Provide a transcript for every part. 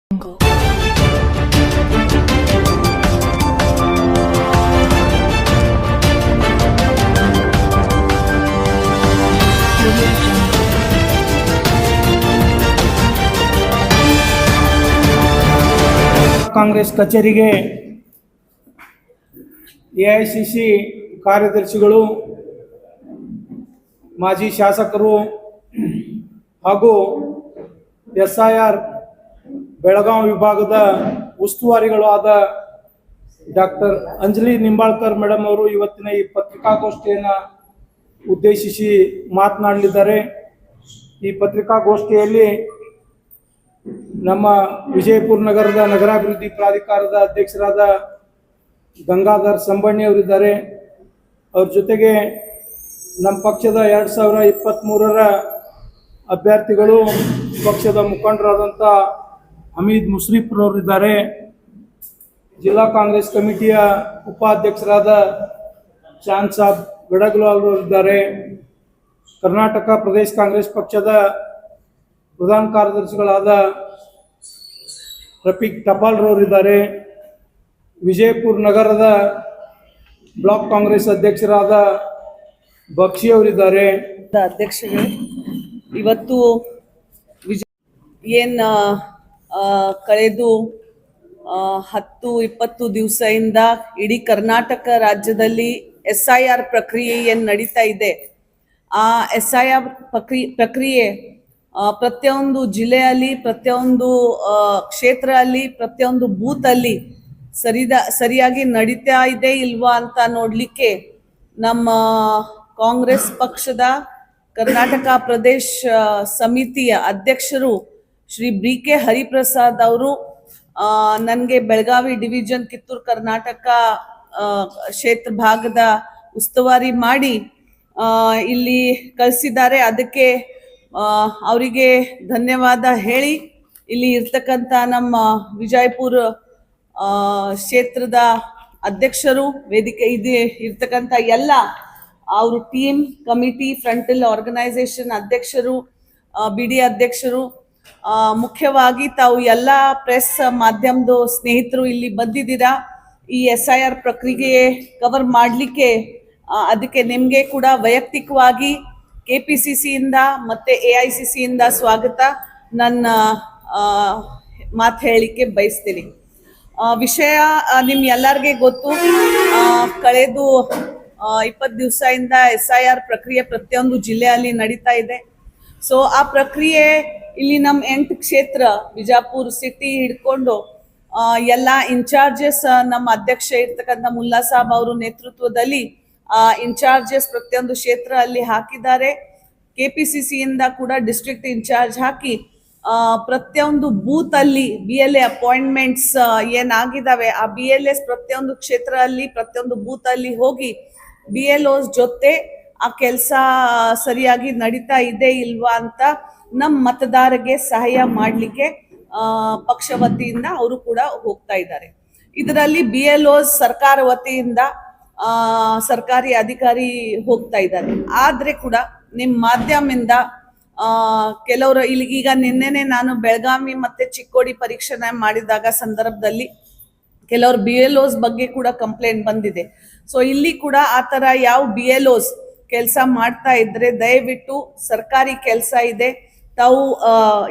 ಕಾಂಗ್ರೆಸ್ ಕಚೇರಿಗೆ ಎಐಸಿಸಿ ಕಾರ್ಯದರ್ಶಿಗಳು, ಮಾಜಿ ಶಾಸಕರು ಹಾಗೂ ಎಸ್ಐಆರ್ ಬೆಳಗಾವಿ ವಿಭಾಗದ ಉಸ್ತುವಾರಿಗಳು ಆದ ಡಾಕ್ಟರ್ ಅಂಜಲಿ ನಿಂಬಾಳ್ಕರ್ ಮೇಡಮ್ ಅವರು ಇವತ್ತಿನ ಈ ಪತ್ರಿಕಾಗೋಷ್ಠಿಯನ್ನು ಉದ್ದೇಶಿಸಿ ಮಾತನಾಡಲಿದ್ದಾರೆ. ಈ ಪತ್ರಿಕಾಗೋಷ್ಠಿಯಲ್ಲಿ ನಮ್ಮ ವಿಜಯಪುರ ನಗರದ ನಗರಾಭಿವೃದ್ಧಿ ಪ್ರಾಧಿಕಾರದ ಅಧ್ಯಕ್ಷರಾದ ಗಂಗಾಧರ್ ಸಂಬಣ್ಣಿ ಅವರಿದ್ದಾರೆ. ಅವ್ರ ಜೊತೆಗೆ ನಮ್ಮ ಪಕ್ಷದ 2023ರ ಅಭ್ಯರ್ಥಿಗಳು, ಪಕ್ಷದ ಮುಖಂಡರಾದಂಥ ಹಮೀದ್ ಮುಸ್ರಿಫ್ರವರಿದ್ದಾರೆ. ಜಿಲ್ಲಾ ಕಾಂಗ್ರೆಸ್ ಕಮಿಟಿಯ ಉಪಾಧ್ಯಕ್ಷರಾದ ಚಾಂದ್ ಸಾಬ್ ಗಡಗ್ಲಾಲ್ ಅವರಿದ್ದಾರೆ. ಕರ್ನಾಟಕ ಪ್ರದೇಶ ಕಾಂಗ್ರೆಸ್ ಪಕ್ಷದ ಪ್ರಧಾನ ಕಾರ್ಯದರ್ಶಿಗಳಾದ ರಫೀಕ್ ಟಪಾಲ್ರವರಿದ್ದಾರೆ. ವಿಜಯಪುರ ನಗರದ ಬ್ಲಾಕ್ ಕಾಂಗ್ರೆಸ್ ಅಧ್ಯಕ್ಷರಾದ ಬಕ್ಷಿ ಅವರಿದ್ದಾರೆ. ಅಧ್ಯಕ್ಷರು, ಇವತ್ತು ಕಳೆದು 10-20 ದಿವಸದಿಂದ ಇಡೀ ಕರ್ನಾಟಕ ರಾಜ್ಯದಲ್ಲಿ SIR ಪ್ರಕ್ರಿಯೆ ಏನು ನಡೀತಾ ಇದೆ, ಆ SIR ಪ್ರಕ್ರಿಯೆ ಪ್ರತಿಯೊಂದು ಜಿಲ್ಲೆಯಲ್ಲಿ, ಪ್ರತಿಯೊಂದು ಕ್ಷೇತ್ರ ಅಲ್ಲಿ, ಪ್ರತಿಯೊಂದು ಬೂತ್ ಅಲ್ಲಿ ಸರಿಯಾಗಿ ನಡೀತಾ ಇದೆ ಇಲ್ವಾ ಅಂತ ನೋಡ್ಲಿಕ್ಕೆ ನಮ್ಮ ಕಾಂಗ್ರೆಸ್ ಪಕ್ಷದ ಕರ್ನಾಟಕ ಪ್ರದೇಶ ಸಮಿತಿಯ ಅಧ್ಯಕ್ಷರು ಶ್ರೀ BK ಹರಿಪ್ರಸಾದ್ ಅವರು ನನಗೆ ಬೆಳಗಾವಿ ಡಿವಿಷನ್ ಕಿತ್ತೂರು ಕರ್ನಾಟಕ ಕ್ಷೇತ್ರ ಭಾಗದ ಉಸ್ತುವಾರಿ ಮಾಡಿ ಇಲ್ಲಿ ಕಳಿಸಿದ್ದಾರೆ. ಅದಕ್ಕೆ ಅವರಿಗೆ ಧನ್ಯವಾದ ಹೇಳಿ, ಇಲ್ಲಿ ಇರ್ತಕ್ಕಂಥ ನಮ್ಮ ವಿಜಯಪುರ ಕ್ಷೇತ್ರದ ಅಧ್ಯಕ್ಷರು, ವೇದಿಕೆ ಇದೆ ಇರ್ತಕ್ಕಂಥ ಎಲ್ಲ ಅವರು ಟೀಮ್, ಕಮಿಟಿ, ಫ್ರಂಟಲ್ ಆರ್ಗನೈಸೇಷನ್ ಅಧ್ಯಕ್ಷರು, BD ಅಧ್ಯಕ್ಷರು, ಮುಖ್ಯವಾಗಿ ತಾವು ಎಲ್ಲ ಪ್ರೆಸ್ ಮಾಧ್ಯಮದ ಸ್ನೇಹಿತರು ಇಲ್ಲಿ ಬಂದಿದ್ದೀರಾ. ಈ SIR ಪ್ರಕ್ರಿಯೆ ಕವರ್ ಮಾಡಲಿಕ್ಕೆ ಅದಕ್ಕೆ ನಿಮಗೆ ಕೂಡ ವೈಯಕ್ತಿಕವಾಗಿ KPCCಯಿಂದ ಮತ್ತು AICCಯಿಂದ ಸ್ವಾಗತ. ನನ್ನ ಮಾತು ಹೇಳಲಿಕ್ಕೆ ಬಯಸ್ತೀನಿ. ವಿಷಯ ಎಲ್ಲರಿಗೆ ಗೊತ್ತು, ಕಳೆದು 20 ದಿವಸದಿಂದ SIR ಪ್ರಕ್ರಿಯೆ ಪ್ರತಿಯೊಂದು ಜಿಲ್ಲೆಯಲ್ಲಿ ನಡೀತಾ ಇದೆ. ಸೊ ಆ ಪ್ರಕ್ರಿಯೆ ಇಲ್ಲಿ ನಮ್ಮ 8 ಕ್ಷೇತ್ರ, ಬಿಜಾಪುರ ಸಿಟಿ ಹಿಡ್ಕೊಂಡು ಎಲ್ಲ ಇನ್ಚಾರ್ಜಸ್, ನಮ್ಮ ಅಧ್ಯಕ್ಷ ಇರ್ತಕ್ಕಂಥ ಮುಲ್ಲಾ ಸಾಬ್ ಅವರು ನೇತೃತ್ವದಲ್ಲಿ ಇನ್ಚಾರ್ಜಸ್ ಪ್ರತಿಯೊಂದು ಕ್ಷೇತ್ರ ಅಲ್ಲಿ ಹಾಕಿದ್ದಾರೆ. KPCCಯಿಂದ ಕೂಡ ಡಿಸ್ಟ್ರಿಕ್ಟ್ ಇನ್ಚಾರ್ಜ್ ಹಾಕಿ ಪ್ರತಿಯೊಂದು ಬೂತ್ ಅಲ್ಲಿ BLA ಅಪಾಯಿಂಟ್ಮೆಂಟ್ಸ್ ಏನಾಗಿದ್ದಾವೆ ಆ BLAs ಪ್ರತಿಯೊಂದು ಕ್ಷೇತ್ರ ಅಲ್ಲಿ, ಪ್ರತಿಯೊಂದು ಬೂತ್ ಅಲ್ಲಿ ಹೋಗಿ BLOs ಜೊತೆ ಆ ಕೆಲಸ ಸರಿಯಾಗಿ ನಡೀತಾ ಇದೆ ಇಲ್ವಾ ಅಂತ ನಮ್ಮ ಮತದಾರರಿಗೆ ಸಹಾಯ ಮಾಡಲಿಕ್ಕೆ ಪಕ್ಷ ವತಿಯಿಂದ ಅವರು ಕೂಡ ಹೋಗ್ತಾ ಇದ್ದಾರೆ. ಇದರಲ್ಲಿ BLOs ಸರ್ಕಾರ ವತಿಯಿಂದ ಸರ್ಕಾರಿ ಅಧಿಕಾರಿ ಹೋಗ್ತಾ ಇದ್ದಾರೆ. ಆದ್ರೆ ಕೂಡ ನಿಮ್ಮ ಮಾಧ್ಯಮದಿಂದ ಕೆಲವರು ಈಗ ನಿನ್ನೆನೆ ನಾನು ಬೆಳಗಾವಿ ಮತ್ತೆ ಚಿಕ್ಕೋಡಿ ಪರೀಕ್ಷೆ ಮಾಡಿದಾಗ ಸಂದರ್ಭದಲ್ಲಿ ಕೆಲವರು BLOs ಬಗ್ಗೆ ಕೂಡ ಕಂಪ್ಲೇಂಟ್ ಬಂದಿದೆ. ಸೊ ಇಲ್ಲಿ ಕೂಡ ಆ ತರ ಯಾವ BLOs ಕೆಲಸ ಮಾಡ್ತಾ ಇದ್ರೆ ದಯವಿಟ್ಟು ಸರ್ಕಾರಿ ಕೆಲಸ ಇದೆ, ತಾವು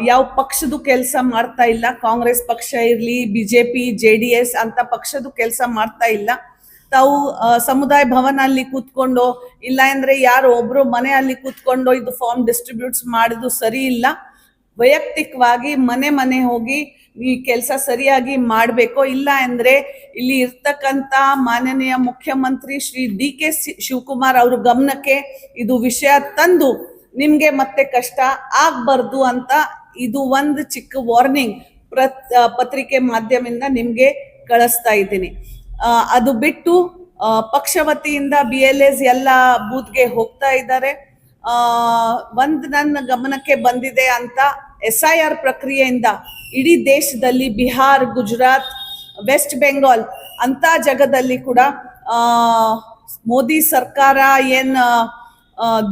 ಯಾವ ಪಕ್ಷದ ಕೆಲಸ ಮಾಡ್ತಾ ಇಲ್ಲ, ಕಾಂಗ್ರೆಸ್ ಪಕ್ಷ ಇರ್ಲಿ, BJP JDS ಅಂತ ಪಕ್ಷದ ಕೆಲಸ ಮಾಡ್ತಾ ಇಲ್ಲ, ತಾವು ಸಮುದಾಯ ಭವನ ಅಲ್ಲಿ ಕೂತ್ಕೊಂಡು, ಇಲ್ಲ ಅಂದ್ರೆ ಯಾರು ಒಬ್ರು ಮನೆಯಲ್ಲಿ ಕೂತ್ಕೊಂಡು ಇದು ಫಾರ್ಮ್ ಡಿಸ್ಟ್ರಿಬ್ಯೂಟ್ಸ್ ಮಾಡಿದ್ದು ಸರಿ ಇಲ್ಲ. ವೈಯಕ್ತಿಕವಾಗಿ ಮನೆ ಹೋಗಿ ಈ ಕೆಲಸ ಸರಿಯಾಗಿ ಮಾಡಬೇಕು. ಇಲ್ಲ ಅಂದ್ರೆ ಇಲ್ಲಿ ಇರ್ತಕ್ಕಂಥ ಮಾನನೀಯ ಮುಖ್ಯಮಂತ್ರಿ ಶ್ರೀ DK ಶಿವಕುಮಾರ್ ಅವ್ರ ಗಮನಕ್ಕೆ ಇದು ವಿಷಯ ತಂದು ನಿಮ್ಗೆ ಮತ್ತೆ ಕಷ್ಟ ಆಗ್ಬಾರ್ದು ಅಂತ ಇದು ಒಂದು ಚಿಕ್ಕ ವಾರ್ನಿಂಗ್ ಪತ್ರಿಕೆ ಮಾಧ್ಯಮದಿಂದ ನಿಮ್ಗೆ ಕಳಿಸ್ತಾ ಇದ್ದೀನಿ. ಅದು ಬಿಟ್ಟು ಪಕ್ಷ ವತಿಯಿಂದ BLAs ಎಲ್ಲ ಬೂತ್ಗೆ ಹೋಗ್ತಾ ಇದ್ದಾರೆ. ಒಂದು ನನ್ನ ಗಮನಕ್ಕೆ ಬಂದಿದೆ ಅಂತ SIR ಪ್ರಕ್ರಿಯೆಯಿಂದ ಇಡೀ ದೇಶದಲ್ಲಿ ಬಿಹಾರ್, ಗುಜರಾತ್, ವೆಸ್ಟ್ ಬೆಂಗಾಲ್ ಅಂತ ಜಾಗದಲ್ಲಿ ಕೂಡ ಮೋದಿ ಸರ್ಕಾರ ಏನ್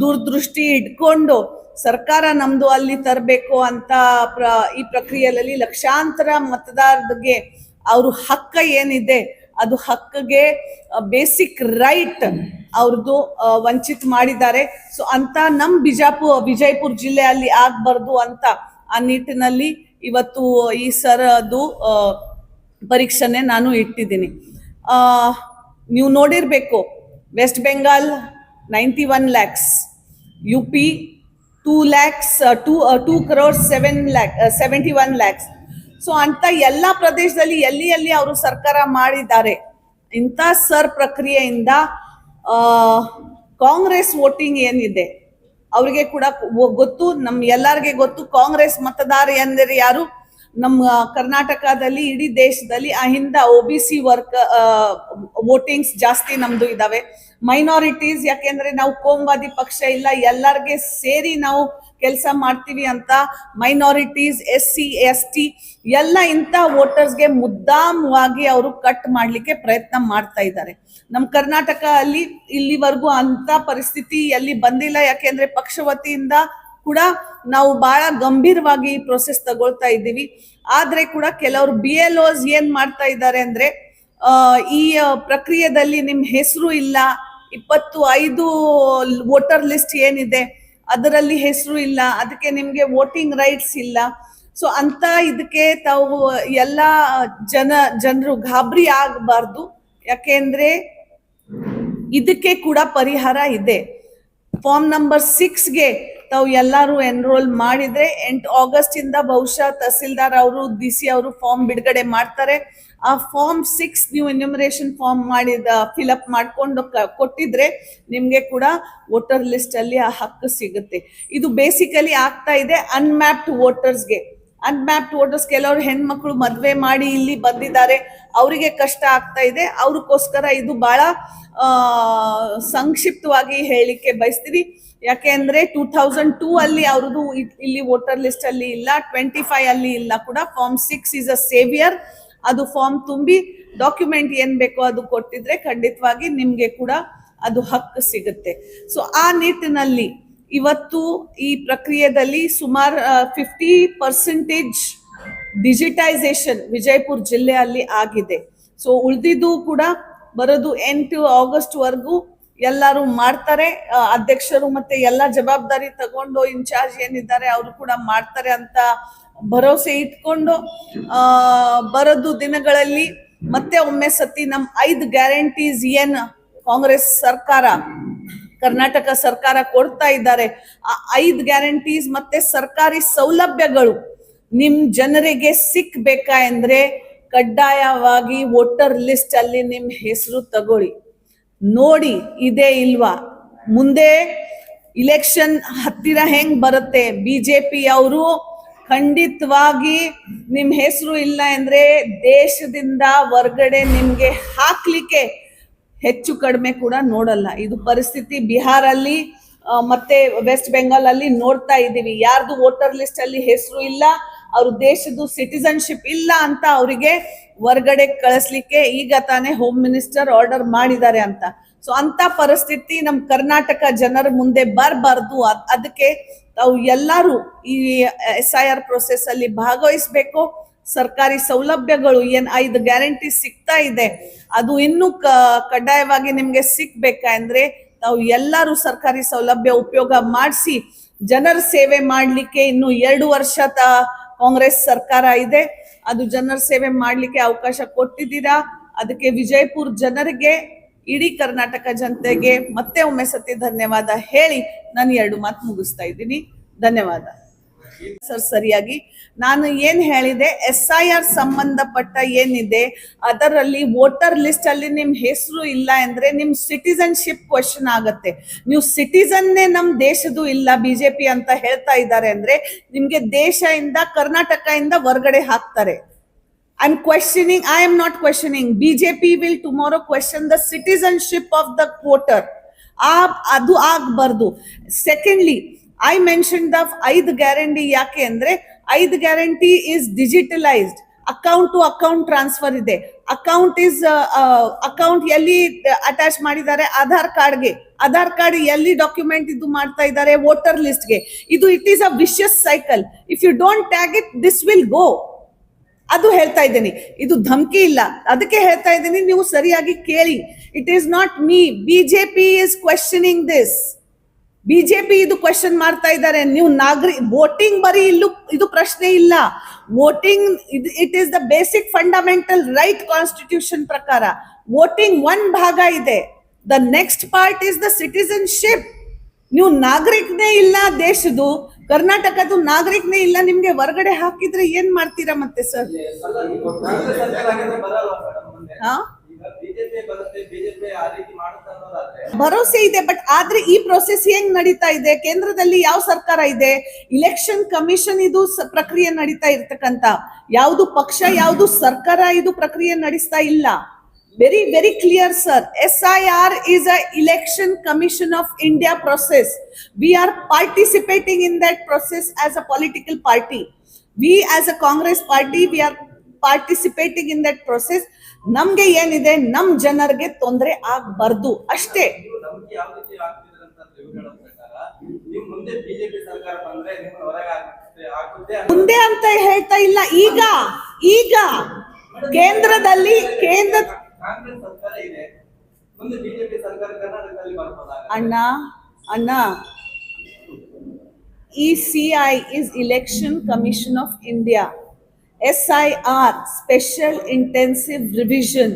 ದೂರದೃಷ್ಟಿ ಇಟ್ಕೊಂಡು ಸರ್ಕಾರ ನಮ್ದು ಅಲ್ಲಿ ತರಬೇಕು ಅಂತ ಈ ಪ್ರಕ್ರಿಯೆಯಲ್ಲಿ ಲಕ್ಷಾಂತರ ಮತದಾರರಿಗೆ ಅವ್ರ ಹಕ್ಕ ಏನಿದೆ ಅದು ಹಕ್ಕಿಗೆ ಬೇಸಿಕ್ ರೈಟ್ ಅವ್ರದ್ದು ವಂಚಿತ ಮಾಡಿದ್ದಾರೆ. ಸೊ ಅಂತ ನಮ್ ವಿಜಯಪುರ ಜಿಲ್ಲೆಯಲ್ಲಿ ಆಗ್ಬಾರ್ದು ಅಂತ ಆ ನಿಟ್ಟಿನಲ್ಲಿ ಇವತ್ತು ಈ ಅದು ಪರೀಕ್ಷೆನೆ ನಾನು ಇಟ್ಟಿದ್ದೀನಿ. ನೀವು ನೋಡಿರ್ಬೇಕು, West Bengal 91 lakhs, UP 2 lakhs, 2 crores 71 lakhs. So ಅಂತ ಎಲ್ಲ ಪ್ರದೇಶದಲ್ಲಿ ಎಲ್ಲಿ ಅವರು ಸರ್ಕಾರ ಮಾಡಿದ್ದಾರೆ. ಇಂಥ ಪ್ರಕ್ರಿಯೆಯಿಂದ ಕಾಂಗ್ರೆಸ್ ವೋಟಿಂಗ್ ಏನಿದೆ ಅವರಿಗೆ ಕೂಡ ಗೊತ್ತು, ಎಲ್ಲರಿಗೆ ಗೊತ್ತು ಕಾಂಗ್ರೆಸ್ ಮತದಾರ ಎಂದರೆ ಯಾರು. ನಮ್ಮ ಕರ್ನಾಟಕದಲ್ಲಿ ಇಡೀ ದೇಶದಲ್ಲಿ ಅಹಿಂದ OBC ವೋಟಿಂಗ್ಸ್ ಜಾಸ್ತಿ ನಮ್ದು ಇದಾವೆ. ಮೈನಾರಿಟೀಸ್, ಯಾಕೆಂದ್ರೆ ನಾವು ಕೋಮುವಾದಿ ಪಕ್ಷ ಇಲ್ಲ, ಎಲ್ಲರಿಗೆ ಸೇರಿ ನಾವು ಕೆಲಸ ಮಾಡ್ತೀವಿ ಅಂತ ಮೈನಾರಿಟೀಸ್, SC ST ಎಲ್ಲ ಇಂಥ ವೋಟರ್ಸ್ಗೆ ಮುದ್ದಾಮವಾಗಿ ಅವರು ಕಟ್ ಮಾಡ್ಲಿಕ್ಕೆ ಪ್ರಯತ್ನ ಮಾಡ್ತಾ ಇದ್ದಾರೆ. ನಮ್ಮ ಕರ್ನಾಟಕ ಅಲ್ಲಿ ಇಲ್ಲಿವರೆಗೂ ಅಂತ ಪರಿಸ್ಥಿತಿ ಎಲ್ಲಿ ಬಂದಿಲ್ಲ, ಯಾಕೆಂದ್ರೆ ಪಕ್ಷ ವತಿಯಿಂದ ಕೂಡ ನಾವು ಬಹಳ ಗಂಭೀರವಾಗಿ ಈ ಪ್ರೊಸೆಸ್ ತಗೊಳ್ತಾ ಇದ್ದೀವಿ. ಆದ್ರೆ ಕೂಡ ಕೆಲವರು BLOs ಏನ್ ಮಾಡ್ತಾ ಇದ್ದಾರೆ ಅಂದ್ರೆ, ಈ ಪ್ರಕ್ರಿಯೆದಲ್ಲಿ ನಿಮ್ ಹೆಸರು ಇಲ್ಲ, 25 ವೋಟರ್ ಲಿಸ್ಟ್ ಏನಿದೆ ಅದರಲ್ಲಿ ಹೆಸರು ಇಲ್ಲ, ಅದಕ್ಕೆ ನಿಮ್ಗೆ ವೋಟಿಂಗ್ ರೈಟ್ಸ್ ಇಲ್ಲ. ಸೊ ಅಂತ ಇದಕ್ಕೆ ತಾವು ಎಲ್ಲ ಜನರು ಗಾಬರಿ ಆಗಬಾರ್ದು, ಯಾಕೆಂದ್ರೆ ಇದಕ್ಕೆ ಕೂಡ ಪರಿಹಾರ ಇದೆ. ಫಾರ್ಮ್ ನಂಬರ್ 6ಗೆ ತಾವು ಎಲ್ಲರೂ ಎನ್ರೋಲ್ ಮಾಡಿದ್ರೆ 8 ಆಗಸ್ಟ್ ಇಂದ ಬಹುಶಃ ತಹಸೀಲ್ದಾರ್ ಅವರು DC ಅವರು ಫಾರ್ಮ್ ಬಿಡುಗಡೆ ಮಾಡ್ತಾರೆ. ಆ ಫಾರ್ಮ್ 6 ನೀವು ಎನ್ಯುಮರೇಷನ್ ಫಾರ್ಮ್ ಫಿಲ್ಅಪ್ ಮಾಡ್ಕೊಂಡು ಕೊಟ್ಟಿದ್ರೆ ನಿಮ್ಗೆ ಕೂಡ ವೋಟರ್ ಲಿಸ್ಟ್ ಅಲ್ಲಿ ಆ ಹಕ್ಕು ಸಿಗುತ್ತೆ. ಇದು ಬೇಸಿಕಲಿ ಆಗ್ತಾ ಇದೆ ಅನ್ಮ್ಯಾಪ್ಡ್ ವೋಟರ್ಸ್ಗೆ. ಅನ್ಮ್ಯಾಪ್ಡ್ ವೋಟರ್ಸ್, ಕೆಲವರು ಹೆಣ್ಮಕ್ಳು ಮದ್ವೆ ಮಾಡಿ ಇಲ್ಲಿ ಬಂದಿದ್ದಾರೆ, ಅವರಿಗೆ ಕಷ್ಟ ಆಗ್ತಾ ಇದೆ. ಅವ್ರಿಗೋಸ್ಕರ ಇದು ಬಹಳ ಸಂಕ್ಷಿಪ್ತವಾಗಿ ಹೇಳಿಕೆ ಬಯಸ್ತೀವಿ. ಯಾಕೆ ಅಂದ್ರೆ 2002 ಅಲ್ಲಿ ಅವ್ರದ್ದು ಇಲ್ಲಿ ವೋಟರ್ ಲಿಸ್ಟ್ ಅಲ್ಲಿ ಇಲ್ಲ, 25 ಅಲ್ಲಿ ಇಲ್ಲ ಕೂಡ. Form 6 is a saviour. ಅದು ಫಾರ್ಮ್ ತುಂಬಿ ಡಾಕ್ಯುಮೆಂಟ್ ಏನ್ ಬೇಕೋ ಅದು ಕೊಟ್ಟಿದ್ರೆ ಖಂಡಿತವಾಗಿ ನಿಮ್ಗೆ ಕೂಡ ಅದು ಹಕ್ಕು ಸಿಗುತ್ತೆ. ಸೊ ಆ ನಿಟ್ಟಿನಲ್ಲಿ ಇವತ್ತು ಈ ಪ್ರಕ್ರಿಯೆಯಲ್ಲಿ ಸುಮಾರು 50% ಡಿಜಿಟೈಸೇಷನ್ ವಿಜಯಪುರ ಜಿಲ್ಲೆಯಲ್ಲಿ ಆಗಿದೆ. ಸೊ ಉಳಿದಿದ್ದು ಕೂಡ ಬರೋದು 8 ಆಗಸ್ಟ್ ವರೆಗೂ ಎಲ್ಲರೂ ಮಾಡ್ತಾರೆ. ಅಧ್ಯಕ್ಷರು ಮತ್ತೆ ಎಲ್ಲ ಜವಾಬ್ದಾರಿ ತಗೊಂಡು ಇನ್ಚಾರ್ಜ್ ಏನಿದ್ದಾರೆ ಅವರು ಕೂಡ ಮಾಡ್ತಾರೆ ಅಂತ ಭರವಸೆ ಇಟ್ಕೊಂಡು ಬರೋದು ದಿನಗಳಲ್ಲಿ ಮತ್ತೆ ಒಮ್ಮೆ ಸತಿ ನಮ್ 5 ಗ್ಯಾರಂಟೀಸ್ ಏನ್ ಕಾಂಗ್ರೆಸ್ ಸರ್ಕಾರ, ಕರ್ನಾಟಕ ಸರ್ಕಾರ ಕೊಡ್ತಾ ಇದ್ದಾರೆ, ಆ 5 ಗ್ಯಾರಂಟೀಸ್ ಮತ್ತೆ ಸರ್ಕಾರಿ ಸೌಲಭ್ಯಗಳು ನಿಮ್ ಜನರಿಗೆ ಸಿಕ್ಬೇಕಾ ಅಂದ್ರೆ ಕಡ್ಡಾಯವಾಗಿ ವೋಟರ್ ಲಿಸ್ಟ್ ಅಲ್ಲಿ ನಿಮ್ ಹೆಸರು ತಗೊಳ್ಳಿ, ನೋಡಿ ಇದೆ ಇಲ್ವಾ. ಮುಂದೆ ಇಲೆಕ್ಷನ್ ಹತ್ತಿರ ಹೆಂಗ್ ಬರುತ್ತೆ, BJP ಅವರು ಖಂಡಿತವಾಗಿ ನಿಮ್ ಹೆಸರು ಇಲ್ಲ ಅಂದ್ರೆ ದೇಶದಿಂದ ಹೊರ್ಗಡೆ ನಿಮ್ಗೆ ಹಾಕ್ಲಿಕ್ಕೆ ಹೆಚ್ಚು ಕಡಿಮೆ ಕೂಡ ನೋಡಲ್ಲ. ಇದು ಪರಿಸ್ಥಿತಿ ಬಿಹಾರಲ್ಲಿ ಮತ್ತೆ ವೆಸ್ಟ್ ಬೆಂಗಾಲ್ ಅಲ್ಲಿ ನೋಡ್ತಾ ಇದ್ದೀವಿ. ಯಾರ್ದು ವೋಟರ್ ಲಿಸ್ಟ್ ಅಲ್ಲಿ ಹೆಸರು ಇಲ್ಲ, ಅವ್ರ ದೇಶದ್ದು ಸಿಟಿಸನ್ಶಿಪ್ ಇಲ್ಲ ಅಂತ ಅವರಿಗೆ ಹೊರ್ಗಡೆ ಕಳಿಸ್ಲಿಕ್ಕೆ ಈಗ ತಾನೇ ಹೋಮ್ ಮಿನಿಸ್ಟರ್ ಆರ್ಡರ್ ಮಾಡಿದ್ದಾರೆ ಅಂತ. ಸೊ ಅಂತ ಪರಿಸ್ಥಿತಿ ನಮ್ ಕರ್ನಾಟಕ ಜನರ ಮುಂದೆ ಬರಬಾರ್ದು. ಅದಕ್ಕೆ ತಾವು ಎಲ್ಲರೂ ಈ SIR ಪ್ರೊಸೆಸ್ ಅಲ್ಲಿ ಭಾಗವಹಿಸ್ಬೇಕು. ಸರ್ಕಾರಿ ಸೌಲಭ್ಯಗಳು ಏನ್ 5 ಗ್ಯಾರಂಟಿ ಸಿಗ್ತಾ ಇದೆ ಅದು ಇನ್ನೂ ಕಡ್ಡಾಯವಾಗಿ ನಿಮ್ಗೆ ಸಿಕ್ಬೇಕಾ ಅಂದ್ರೆ ತಾವು ಎಲ್ಲರೂ ಸರ್ಕಾರಿ ಸೌಲಭ್ಯ ಉಪಯೋಗ ಮಾಡಿಸಿ ಜನರ ಸೇವೆ ಮಾಡ್ಲಿಕ್ಕೆ ಇನ್ನು 2 ವರ್ಷ ಕಾಂಗ್ರೆಸ್ ಸರ್ಕಾರ ಇದೆ. ಅದು ಜನರ ಸೇವೆ ಮಾಡ್ಲಿಕ್ಕೆ ಅವಕಾಶ ಕೊಟ್ಟಿದ್ದೀರಾ. ಅದಕ್ಕೆ ವಿಜಯಪುರ ಜನರಿಗೆ, ಇಡೀ ಕರ್ನಾಟಕ ಜನತೆಗೆ ಮತ್ತೆ ಒಮ್ಮೆ ಸತಿ ಧನ್ಯವಾದ ಹೇಳಿ ನಾನು 2 ಮಾತು ಮುಗಿಸ್ತಾ ಇದ್ದೀನಿ. ಧನ್ಯವಾದ ಸರ್. ಸರಿಯಾಗಿ ನಾನು ಏನ್ ಹೇಳಿದೆ, SIR ಸಂಬಂಧಪಟ್ಟ ಏನಿದೆ ಅದರಲ್ಲಿ ವೋಟರ್ ಲಿಸ್ಟ್ ಅಲ್ಲಿ ನಿಮ್ ಹೆಸರು ಇಲ್ಲ ಅಂದ್ರೆ ನಿಮ್ ಸಿಟಿಸನ್ಶಿಪ್ ಕ್ವಶನ್ ಆಗತ್ತೆ. ನೀವು ಸಿಟಿಸನ್ನೇ ನಮ್ ದೇಶದ್ದು ಇಲ್ಲ BJP ಅಂತ ಹೇಳ್ತಾ ಇದ್ದಾರೆ ಅಂದ್ರೆ ನಿಮ್ಗೆ ದೇಶದಿಂದ ಕರ್ನಾಟಕ ಇಂದ ಹೊರಗಡೆ ಹಾಕ್ತಾರೆ. I am not questioning. BJP will tomorrow question the citizenship of the voter. ಅದು ಆಗಬಾರ್ದು. Secondly, I mentioned the 5 guarantee. ಯಾಕೆ ಅಂದ್ರೆ 5 guarantee is digitalized. Account to account transfer ಇದೆ. ಅಕೌಂಟ್ ಎಲ್ಲಿ ಅಟ್ಯಾಚ್ ಮಾಡಿದ್ದಾರೆ? ಆಧಾರ್ ಕಾರ್ಡ್ಗೆ. ಆಧಾರ್ ಕಾರ್ಡ್ ಎಲ್ಲಿ ಡಾಕ್ಯುಮೆಂಟ್ ಇದು ಮಾಡ್ತಾ ಇದ್ದಾರೆ? ವೋಟರ್ ಲಿಸ್ಟ್ಗೆ. ಇದು it is a vicious cycle. If you don't tag it, this will go. ಅದು ಹೇಳ್ತಾ ಇದ್ದೀನಿ, ಇದು ಧಮಕಿ ಇಲ್ಲ. ಅದಕ್ಕೆ ಹೇಳ್ತಾ ಇದ್ದೀನಿ, ನೀವು ಸರಿಯಾಗಿ ಕೇಳಿ. It is not me. BJP is questioning this. BJP ಇದು ಕ್ವೆಶ್ಚನ್ ಮಾಡ್ತಾ ಇದ್ದಾರೆ. ನೀವು ವೋಟಿಂಗ್ ಬರೀ ಇಲ್ಲೂ ಇದು ಪ್ರಶ್ನೆ ಇಲ್ಲ. Voting it is the basic fundamental right constitution ಪ್ರಕಾರ. ವೋಟಿಂಗ್ ಒಂದ್ ಭಾಗ ಇದೆ. The next part is the citizenship. ನೀವು ನಾಗರಿಕನೇ ಇಲ್ಲ ದೇಶದ್ದು, ಕರ್ನಾಟಕದ ನಾಗರಿಕನೇ ಇಲ್ಲ, ನಿಮ್ಗೆ ಹೊರಗಡೆ ಹಾಕಿದ್ರೆ ಏನ್ ಮಾಡ್ತೀರಾ ಮತ್ತೆ ಸರ್? ಭರವಸೆ ಇದೆ, ಬಟ್ ಆದ್ರೆ ಈ ಪ್ರೊಸೆಸ್ ಹೆಂಗ್ ನಡೀತಾ ಇದೆ? ಕೇಂದ್ರದಲ್ಲಿ ಯಾವ ಸರ್ಕಾರ ಇದೆ? ಇಲೆಕ್ಷನ್ ಕಮಿಷನ್ ಇದು ಪ್ರಕ್ರಿಯೆ ನಡೀತಾ ಇರ್ತಕ್ಕಂತ. ಯಾವುದು ಪಕ್ಷ, ಯಾವುದು ಸರ್ಕಾರ ಇದು ಪ್ರಕ್ರಿಯೆ ನಡೆಸ್ತಾ ಇಲ್ಲ. Very very clear sir. SIR is a election commission of India process. We are participating in that process as a political party. We as a Congress party, we are participating in that process. ನಮ್ಗೆ ಏನಿದೆ, ನಮ್ ಜನರಿಗೆ ತೊಂದರೆ ಆಗ್ಬಾರ್ದು ಅಷ್ಟೇ. ಮುಂದೆ ಅಂತ ಹೇಳ್ತಾ ಇಲ್ಲ. ಈಗ ಕೇಂದ್ರದಲ್ಲಿ ಅಣ್ಣ ECI is Election Commission of India. SIR special intensive revision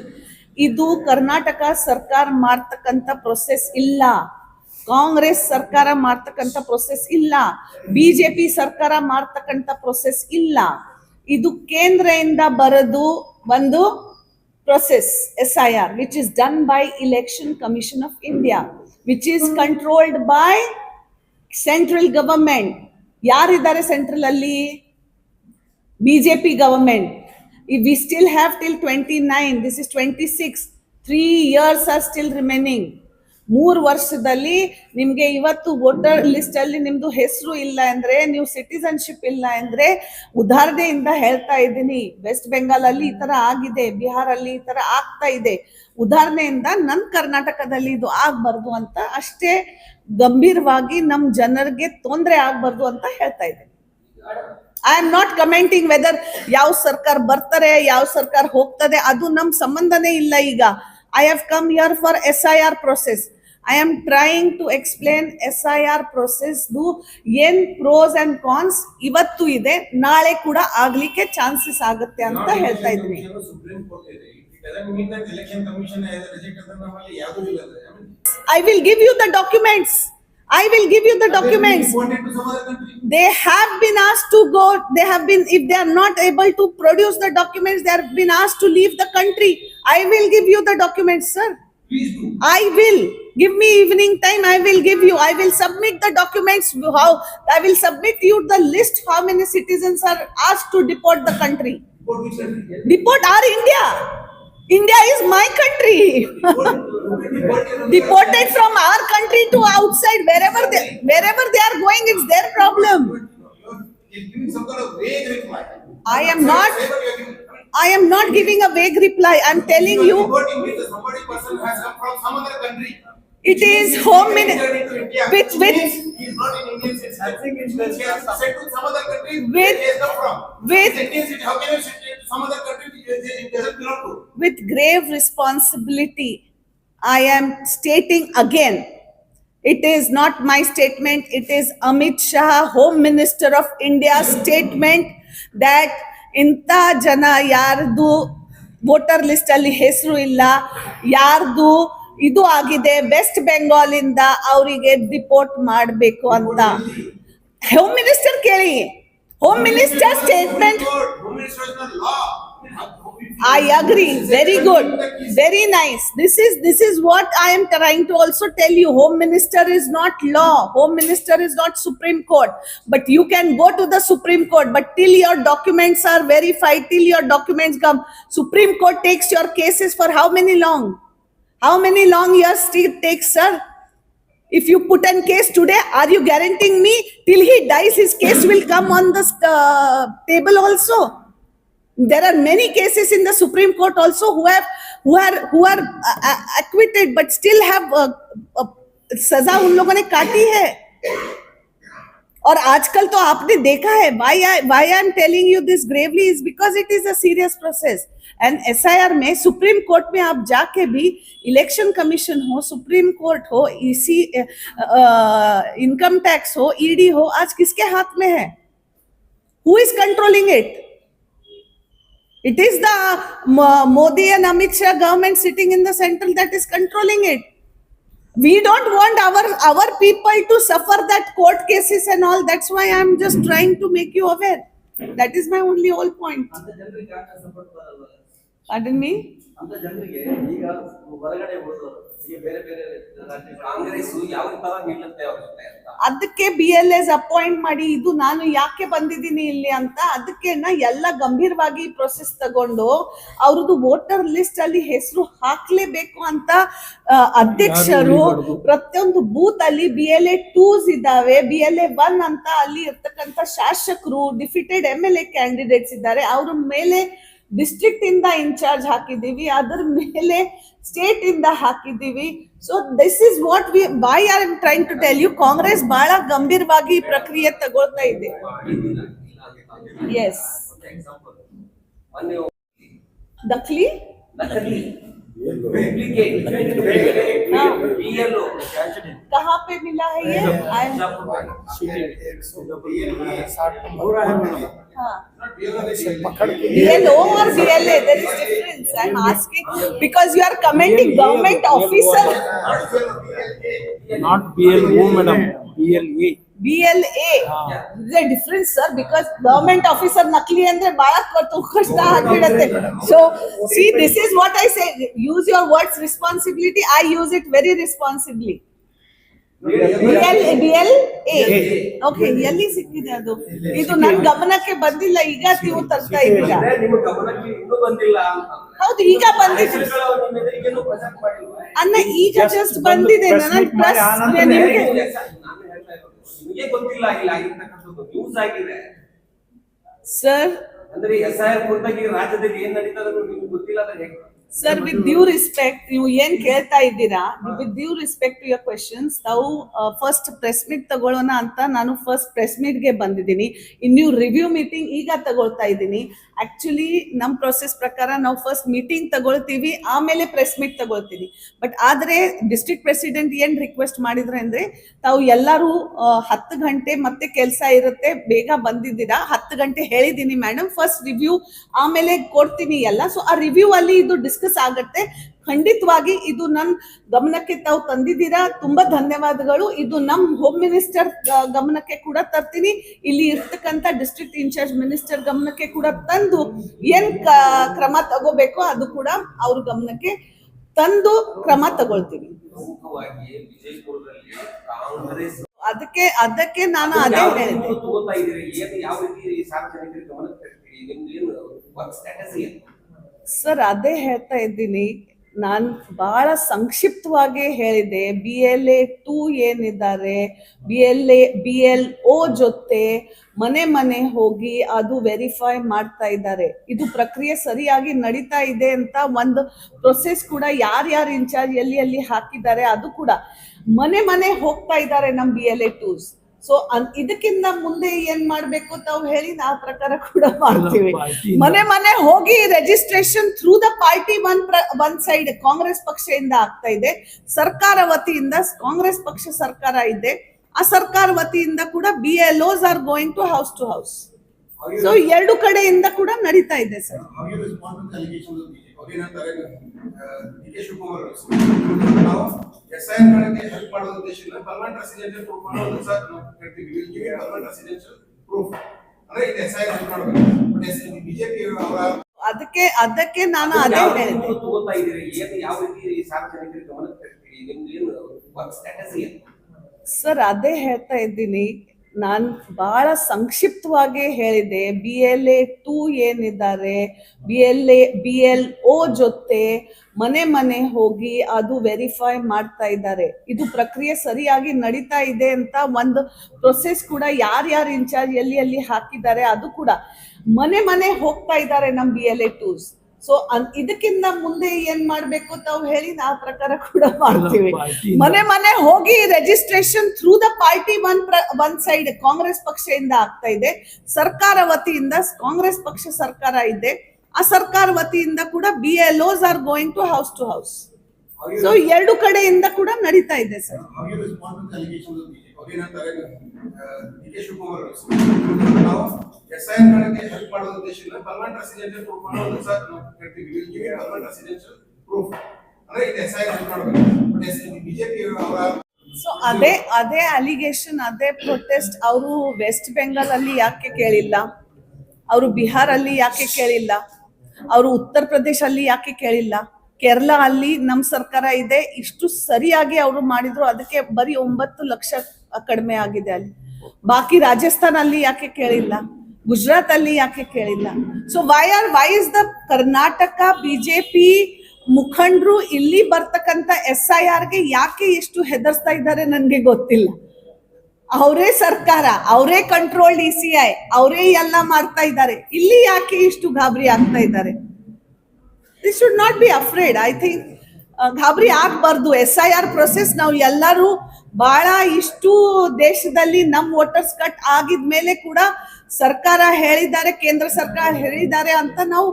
ಇದು ಕರ್ನಾಟಕ ಸರ್ಕಾರ ಮಾಡ್ತಕ್ಕಂಥ ಪ್ರೊಸೆಸ್ ಇಲ್ಲ. ಕಾಂಗ್ರೆಸ್ ಸರ್ಕಾರ ಮಾಡ್ತಕ್ಕಂಥ ಪ್ರೊಸೆಸ್ ಇಲ್ಲ. ಬಿಜೆಪಿ ಸರ್ಕಾರ ಮಾಡ್ತಕ್ಕಂಥ ಪ್ರೊಸೆಸ್ ಇಲ್ಲ. ಇದು ಕೇಂದ್ರದಿಂದ ಬರೋದು ಒಂದು process, SIR, which is done by Election Commission of India, which is controlled by central government. ಯಾರಿದ್ದಾರೆ ಸೆಂಟ್ರಲ್ ಅಲ್ಲಿ? BJP government. We still have till 29, this is 26, 3 years are still remaining. 3 ವರ್ಷದಲ್ಲಿ ನಿಮ್ಗೆ ಇವತ್ತು ವೋಟರ್ ಲಿಸ್ಟ್ ಅಲ್ಲಿ ನಿಮ್ದು ಹೆಸರು ಇಲ್ಲ ಅಂದ್ರೆ, ನೀವು ಸಿಟಿಸನ್ಶಿಪ್ ಇಲ್ಲ ಅಂದ್ರೆ, ಉದಾಹರಣೆಯಿಂದ ಹೇಳ್ತಾ ಇದ್ದೀನಿ, ವೆಸ್ಟ್ ಬೆಂಗಾಲ್ ಅಲ್ಲಿ ಈ ತರ ಆಗಿದೆ, ಬಿಹಾರ್ ಅಲ್ಲಿ ಈ ತರ ಆಗ್ತಾ ಇದೆ. ಉದಾಹರಣೆಯಿಂದ ನನ್ ಕರ್ನಾಟಕದಲ್ಲಿ ಇದು ಆಗ್ಬಾರ್ದು ಅಂತ ಅಷ್ಟೇ ಗಂಭೀರವಾಗಿ ನಮ್ ಜನರಿಗೆ ತೊಂದರೆ ಆಗ್ಬಾರ್ದು ಅಂತ ಹೇಳ್ತಾ ಇದ್ದೀನಿ. I am not commenting whether ಯಾವ ಸರ್ಕಾರ ಬರ್ತಾರೆ, ಯಾವ ಸರ್ಕಾರ ಹೋಗ್ತದೆ, ಅದು ನಮ್ ಸಂಬಂಧನೇ ಇಲ್ಲ. ಈಗ I have come here for SIR process. I am trying to explain SIR process ದು ಏನ್ ಪ್ರೋಸ್ ಅಂಡ್ ಕಾನ್ಸ್ ಇವತ್ತು ಇದೆ, ನಾಳೆ ಕೂಡ ಆಗ್ಲಿಕ್ಕೆ ಚಾನ್ಸಸ್ ಆಗುತ್ತೆ ಅಂತ ಹೇಳ್ತಾ ಇದ್ದೀನಿ. I will give you the documents. They have been asked to go. If they are not able to produce the documents, they have been asked to leave the country. I will give you the documents, sir. Please do. I will. Give me evening time. I will give you. I will submit the documents. I will submit you the list. How many citizens are asked to deport the country? Deport which country? Deport our India. India is my country. Deported from our country to outside, wherever they are going, it's their problem. You're giving some kind of vague reply. I am not giving a vague reply. I am telling you. Deporting means that somebody person has come from some other country. It is home minister. With He is not in Indian citizen. He has sent to some other country where he has come from. With He's Indian citizen. How can you send to some other country it doesn't belong to? with grave responsibility, I am stating again. It is not my statement. It is Amit Shah, Home Minister of India's statement that ಇಂಥ ಜನ ಯಾರ್ದು voter list ಅಲ್ಲಿ ಹೆಸರು ಇಲ್ಲ, ಯಾರ್ದು ಇದು ಆಗಿದೆ, West Bengal ಇಂದ ಅವರಿಗೆ ಡಿಪೋರ್ಟ್ ಮಾಡಬೇಕು ಅಂತ. ಹೋಮ್ ಮಿನಿಸ್ಟರ್ ಕೇಳಿ. Home minister statement. Home Minister is not law. I agree. Very good. Very nice. This is what I am trying to also tell you. Home Minister is not law. Home Minister is not Supreme Court. But you can go to the Supreme Court. But till your documents are verified, till your documents come, Supreme Court takes your cases for how many long? How many long years still takes, sir? If you put a case today, are you guaranteeing me till he dies his case will come on the table also? There are many cases in the Supreme Court also who are acquitted but still have सजा उन लोगों ने काटी है. और आजकल तो आपने देखा है, why I am telling you this gravely is because it is a serious process. And SIR में सुप्रीम कोर्ट में आप जाके भी इलेक्शन कमीशन हो, सुप्रीम कोर्ट हो, इसी इनकम टैक्स हो, ईडी हो, आज किसके हाथ में है? Who is controlling it? It is the Modi and Amit Shah government sitting in the central that is controlling it. We don't want our people to suffer that court cases and all. That's why I'm just trying to make you aware. That is my only whole point. Pardon me? ಅಂತ ಜನರಿಗೆ ಈಗ ಹೊರಗಡೆ ಹೋದವರು ಈಗ ಬೇರೆ ಬೇರೆ ಕಾಂಗ್ರೆಸ್ ಯಾವ ತರ ನಿಲ್ಲುತ್ತೆ ಅವ್ರ ಜೊತೆ ಅಂತ ಅದಕ್ಕೆ BLAs ಅಪಾಯಿಂಟ್ ಮಾಡಿ, ಇದು ನಾನು ಯಾಕೆ ಬಂದಿದ್ದೀನಿ ಇಲ್ಲಿ ಅಂತ ಅದಕ್ಕೆ ಎಲ್ಲ ಗಂಭೀರವಾಗಿ ಪ್ರೊಸೆಸ್ ತಗೊಂಡು ಅವ್ರದ್ದು ವೋಟರ್ ಲಿಸ್ಟ್ ಅಲ್ಲಿ ಹೆಸರು ಹಾಕ್ಲೇಬೇಕು ಅಂತ ಅಧ್ಯಕ್ಷರು ಪ್ರತಿಯೊಂದು ಬೂತ್ ಅಲ್ಲಿ BLA 2s ಇದಾವೆ, BLA 1 ಅಂತ ಅಲ್ಲಿ ಇರ್ತಕ್ಕಂಥ ಶಾಸಕರು, ಡಿಫಿಟೆಡ್ MLA ಕ್ಯಾಂಡಿಡೇಟ್ಸ್ ಇದ್ದಾರೆ, ಅವ್ರ ಮೇಲೆ ಡಿಸ್ಟ್ರಿಕ್ಟ್ ಇಂದ ಇನ್ಚಾರ್ಜ್ ಹಾಕಿದೀವಿ, ಅದರ ಮೇಲೆ ಸ್ಟೇಟ್ ಇಂದ ಹಾಕಿದೀವಿ. So this is what why are I trying to tell you, Congress ಬಹಳ ಗಂಭೀರವಾಗಿ ಈ ಪ್ರಕ್ರಿಯೆ ತಗೊಳ್ತಾ ಇದೆ. ಎಸ್, ನಕಲಿ कहाँ पे मिला है ये? BLO or BLA, there is difference. I am asking because you are commenting government officer. Not BLO, madam. BLA. BLA. There is a difference, sir, because government officer nakli andre bala kashta ಆಗಿರುತ್ತೆ. So see, this is what I say. Use your words responsibility. I use it very responsibly. BLA. Okay, ಎಲ್ಲಿ ಸಿಕ್ಕಿದೆ ಅದು? ಇದು ನನ್ನ ಗಮನಕ್ಕೆ ಬಂದಿಲ್ಲ, ಈಗ ನೀವು ತರ್ತಾ ಇದ್ದೀರಾ. ನಿಮ್ಮ ಗಮನಕ್ಕೆ ಇನ್ನೂ ಬಂದಿಲ್ಲ ಅಂತ. ಹೌದು, ಈಗ ಬಂದಿದೆ ಅನ್ನ, ಈಗ ಜಸ್ಟ್ ಬಂದಿದೆ. ನನ್ನ ಪ್ಲಸ್ ನಿಮಗೆ ನಿಮಗೆ ಗೊತ್ತಿಲ್ಲ ಇಲ್ಲ ಆಗಿರ್ತಕ್ಕಂಥದ್ದು ನ್ಯೂಸ್ ಆಗಿದೆ ಸರ್. ಅಂದ್ರೆ SIR ಕುರಿತಾಗಿ ರಾಜ್ಯದಲ್ಲಿ ಏನ್ ನಡೀತದೆ ನಿಮ್ಗೆ ಗೊತ್ತಿಲ್ಲ ಅಂದ್ರೆ ಹೇಗೆ? ಸರ್, ವಿತ್ ಡ್ಯೂ ರೆಸ್ಪೆಕ್ಟ್, ನೀವು ಏನ್ ಕೇಳ್ತಾ ಇದ್ದೀರಾ, with due respect to your questions, ನಾವು ಫಸ್ಟ್ ಪ್ರೆಸ್ ಮೀಟ್ ತಗೊಳ್ಳೋಣ ಅಂತ ನಾನು ಫಸ್ಟ್ ಪ್ರೆಸ್ ಮೀಟ್ ಗೆ ಬಂದಿದ್ದೀನಿ. ಇನ್ನು ರಿವ್ಯೂ ಮೀಟಿಂಗ್ ಈಗ ತಗೊಳ್ತಾ ಇದ್ದೀನಿ. ಆಕ್ಚುಲಿ ನಮ್ ಪ್ರೊಸೆಸ್ ಪ್ರಕಾರ ನಾವು ಫಸ್ಟ್ ಮೀಟಿಂಗ್ ತಗೊಳ್ತೀವಿ, ಆಮೇಲೆ ಪ್ರೆಸ್ ಮೀಟ್ ತಗೊಳ್ತೀವಿ. ಬಟ್ ಆದ್ರೆ ಡಿಸ್ಟ್ರಿಕ್ಟ್ ಪ್ರೆಸಿಡೆಂಟ್ ಏನ್ ರಿಕ್ವೆಸ್ಟ್ ಮಾಡಿದ್ರೆ ಅಂದ್ರೆ, ತಾವು ಎಲ್ಲರೂ 10 ಗಂಟೆ ಮತ್ತೆ ಕೆಲಸ ಇರುತ್ತೆ, ಬೇಗ ಬಂದಿದ್ದೀರಾ, 10 ಗಂಟೆ ಹೇಳಿದೀನಿ ಮೇಡಮ್, ಫಸ್ಟ್ ರಿವ್ಯೂ ಆಮೇಲೆ ಕೊಡ್ತೀನಿ ಎಲ್ಲ. ಸೊ ಆ ರಿವ್ಯೂ ಅಲ್ಲಿ ಇದು ಡಿಸ್ಕಸ್ ಆಗತ್ತೆ. ಖಂಡಿತವಾಗಿ ಇದು ನನ್ನ ಗಮನಕ್ಕೆ ತಾವು ತಂದಿದ್ದೀರಾ, ತುಂಬಾ ಧನ್ಯವಾದಗಳು. ಇದು ನಮ್ ಹೋಮ್ ಮಿನಿಸ್ಟರ್ ಗಮನಕ್ಕೆ ಕೂಡ ತರ್ತೀನಿ, ಇಲ್ಲಿ ಇರ್ತಕ್ಕಂಥ ಡಿಸ್ಟ್ರಿಕ್ಟ್ ಇನ್ಚಾರ್ಜ್ ಮಿನಿಸ್ಟರ್ ಗಮನಕ್ಕೆ ಕೂಡ ತಂದು ಏನ್ ಕ್ರಮ ತಗೋಬೇಕೋ ಅದು ಕೂಡ ಅವ್ರ ಗಮನಕ್ಕೆ ತಂದು ಕ್ರಮ ತಗೊಳ್ತೀವಿ. ಪ್ರಮುಖವಾಗಿ ವಿಜಯಪುರದಲ್ಲಿ ಕಾಂಗ್ರೆಸ್ ಅದಕ್ಕೆ ನಾನು ಅದೇ ಹೇಳಿದೆ. ತಗೋತಾ ಇದ್ದೀರಿ, ಏನು ಯಾವ ರೀತಿ ಸಾರ್ವಜನಿಕರ ಗಮನಕ್ಕೆ ತರ್ತೀರಿ, ನಿಮ್ದು ಏನು ವರ್ಕ್ ಸ್ಟ್ರಾಟಜಿ ಏನು? ಸರ್, ಅದೇ ಹೇಳ್ತಾ ಇದ್ದೀನಿ, ನಾನು ಬಹಳ ಸಂಕ್ಷಿಪ್ತವಾಗಿ ಹೇಳಿದೆ. BLA 2 ಏನಿದ್ದಾರೆ, BLO ಜೊತೆ ಮನೆ ಹೋಗಿ ಅದು ವೆರಿಫೈ ಮಾಡ್ತಾ ಇದ್ದಾರೆ. ಇದು ಪ್ರಕ್ರಿಯೆ ಸರಿಯಾಗಿ ನಡೀತಾ ಇದೆ ಅಂತ ಒಂದು ಪ್ರೊಸೆಸ್ ಕೂಡ ಯಾರ್ಯಾರು ಇನ್ಚಾರ್ಜ್ ಎಲ್ಲಿ ಹಾಕಿದ್ದಾರೆ ಅದು ಕೂಡ ಮನೆ ಹೋಗ್ತಾ ಇದ್ದಾರೆ ನಮ್ BLA 2s. ಸೊ ಇದಕ್ಕಿಂತ ಮುಂದೆ ಏನ್ ಮಾಡ್ಬೇಕು ತಾವು ಹೇಳಿ, ಆ ಪ್ರಕಾರ ಕೂಡ ಮಾಡ್ತೀವಿ. ಮನೆ ಹೋಗಿ registration through the party one side Congress ಪಕ್ಷದಿಂದ ಆಗ್ತಾ ಇದೆ, ಸರ್ಕಾರ ವತಿಯಿಂದ ಕಾಂಗ್ರೆಸ್ ಪಕ್ಷ ಸರ್ಕಾರ ಇದೆ, ಆ ಸರ್ಕಾರ ವತಿಯಿಂದ ಕೂಡ BLOs are going to house. So ಎರಡು ಕಡೆಯಿಂದ ಕೂಡ ನಡೀತಾ ಇದೆ ಸರ್. SIR ಗಳಿಗೆ ಹೆಲ್ಪ್ ಮಾಡೋ ಉದ್ದೇಶದಿಂದ ಪರ್ಮನೆಂಟ್ ರೆಸಿಡೆನ್ಷಿಯಲ್ ಪ್ರೂಫ್ ಅನ್ನೋದು ಸರ್ ನಾವು ಹೇಳ್ತೀವಿ. Will give permanent residential proof ಅಂದ್ರೆ ಇದು SIR ಹೆಲ್ಪ್ ಮಾಡಬೇಕು. ಬಟ್ ಬಿಜೆಪಿ ಅವರ ಅದಕ್ಕೆ ನಾನು ಅದೇ ಹೇಳಿದೆ. ತಗೋತಾ ಇದ್ದೀರಿ, ಏನು ಯಾವ ರೀತಿ ಸಾರ್ವಜನಿಕರ ಗಮನಕ್ಕೆ ತರ್ತೀರಿ, ನಿಮ್ದು ಏನು ವರ್ಕ್ ಸ್ಟ್ರಾಟಜಿ ಏನು? ಸರ್, ಅದೇ ಹೇಳ್ತಾ ಇದ್ದೀನಿ, ನಾನು ಬಹಳ ಸಂಕ್ಷಿಪ್ತವಾಗಿ ಹೇಳಿದೆ. BLA 2 ಏನಿದ್ದಾರೆ, BLO ಜೊತೆ ಮನೆ ಹೋಗಿ ಅದು ವೆರಿಫೈ ಮಾಡ್ತಾ ಇದ್ದಾರೆ. ಇದು ಪ್ರಕ್ರಿಯೆ ಸರಿಯಾಗಿ ನಡೀತಾ ಇದೆ ಅಂತ ಒಂದು ಪ್ರೊಸೆಸ್ ಕೂಡ ಯಾರ್ಯಾರು ಇನ್ಚಾರ್ಜ್ ಎಲ್ಲಿ ಹಾಕಿದ್ದಾರೆ ಅದು ಕೂಡ ಮನೆ ಮನೆ ಹೋಗ್ತಾ ಇದ್ದಾರೆ ನಮ್ BLA 2s. ಸೊ ಇದಕ್ಕಿಂತ ಮುಂದೆ ಏನ್ ಮಾಡ್ಬೇಕು ತಾವು ಹೇಳಿ ಆ ಪ್ರಕಾರ ಕೂಡ ಮಾಡ್ತೀವಿ. ಮನೆ ಮನೆ ಹೋಗಿ registration through the party one side Congress ಪಕ್ಷದಿಂದ ಆಗ್ತಾ ಇದೆ, ಸರ್ಕಾರ ವತಿಯಿಂದ ಕಾಂಗ್ರೆಸ್ ಪಕ್ಷ ಸರ್ಕಾರ ಇದೆ, ಆ ಸರ್ಕಾರ ವತಿಯಿಂದ ಕೂಡ BLOs are going to house. So ಎರಡು ಕಡೆಯಿಂದ ಕೂಡ ನಡೀತಾ ಇದೆ sir. How you respond to the allegations of BJP? ಏನಂತಾರೆ DK ಶಿವಕುಮಾರ್ ಅವರು ನಾವು SIR ಗಳಿಗೆ ಹೆಲ್ಪ್ ಮಾಡೋ ಉದ್ದೇಶದಿಂದ ಪರ್ಮನೆಂಟ್ ರೆಸಿಡೆನ್ಷಿಯಲ್ ಪ್ರೂಫ್ ಅನ್ನೋ ಒಂದು ಸರ್ ನಾವು ಹೇಳ್ತೀವಿ. Will give permanent residential proof ಅಂದ್ರೆ ಇದು SIR ಹೆಲ್ಪ್ ಮಾಡಬೇಕು. ಬಟ್ ಬಿಜೆಪಿ ಅವರ ಸೊ ಅದೇ ಅಲಿಗೇಷನ್, ಅದೇ ಪ್ರೊಟೆಸ್ಟ್ ಅವರು ವೆಸ್ಟ್ ಬೆಂಗಾಲ್ ಅಲ್ಲಿ ಯಾಕೆ ಕೇಳಿಲ್ಲ, ಅವರು ಬಿಹಾರ್ ಅಲ್ಲಿ ಯಾಕೆ ಕೇಳಿಲ್ಲ, ಅವರು ಉತ್ತರ ಪ್ರದೇಶ ಅಲ್ಲಿ ಯಾಕೆ ಕೇಳಿಲ್ಲ, ಕೇರಳ ಅಲ್ಲಿ ನಮ್ ಸರ್ಕಾರ ಇದೆ, ಇಷ್ಟು ಸರಿಯಾಗಿ ಅವರು ಮಾಡಿದ್ರು, ಅದಕ್ಕೆ ಬರೀ 9 ಲಕ್ಷ ಕಡಿಮೆ ಆಗಿದೆ ಅಲ್ಲಿ. ಬಾಕಿ ರಾಜಸ್ಥಾನ್ ಅಲ್ಲಿ ಯಾಕೆ ಕೇಳಿಲ್ಲ, ಗುಜರಾತ್ ಅಲ್ಲಿ ಯಾಕೆ ಕೇಳಿಲ್ಲ? So why is the Karnataka BJP ಮುಖಂಡರು ಇಲ್ಲಿ ಬರ್ತಕ್ಕಂಥ SIR ಗೆ ಯಾಕೆ ಇಷ್ಟು ಹೆದರ್ಸ್ತಾ ಇದ್ದಾರೆ ನನ್ಗೆ ಗೊತ್ತಿಲ್ಲ. ಅವರೇ ಸರ್ಕಾರ, ಅವರೇ ಕಂಟ್ರೋಲ್ಡ್ ECI, ಅವರೇ ಎಲ್ಲ ಮಾಡ್ತಾ ಇದ್ದಾರೆ, ಇಲ್ಲಿ ಯಾಕೆ ಇಷ್ಟು ಗಾಬರಿ ಆಗ್ತಾ ಇದ್ದಾರೆ? This should not be afraid. I think ಗಾಬರಿ ಆಗ್ಬಾರ್ದು. SIR ಪ್ರೊಸೆಸ್ ನಾವು ಎಲ್ಲರೂ ಬಹಳ ಇಷ್ಟು ದೇಶದಲ್ಲಿ ನಮ್ ವೋಟರ್ಸ್ ಕಟ್ ಆಗಿದ್ಮೇಲೆ ಕೂಡ ಸರ್ಕಾರ ಹೇಳಿದ್ದಾರೆ, ಕೇಂದ್ರ ಸರ್ಕಾರ ಹೇಳಿದ್ದಾರೆ ಅಂತ ನಾವು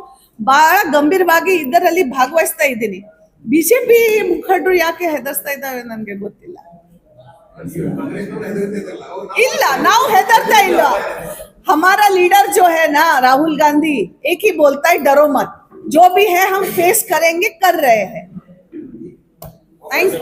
ಬಹಳ ಗಂಭೀರವಾಗಿ ಇದರಲ್ಲಿ ಭಾಗವಹಿಸ್ತಾ ಇದ್ದೀನಿ. ಬಿಜೆಪಿ ಮುಖಂಡರು ಯಾಕೆ ಹೆದರ್ಸ್ತಾ ಇದ್ದಾರೆ ನನ್ಗೆ ಗೊತ್ತಿಲ್ಲ. ಇಲ್ಲ, ನಾವು ಹೆದರ್ತಾ ಇಲ್ಲ. हमारा लीडर जो है ना राहुल गांधी एक ही बोलता है डरो मत, जो भी है हम फेस करेंगे, कर रहे हैं. Thank you.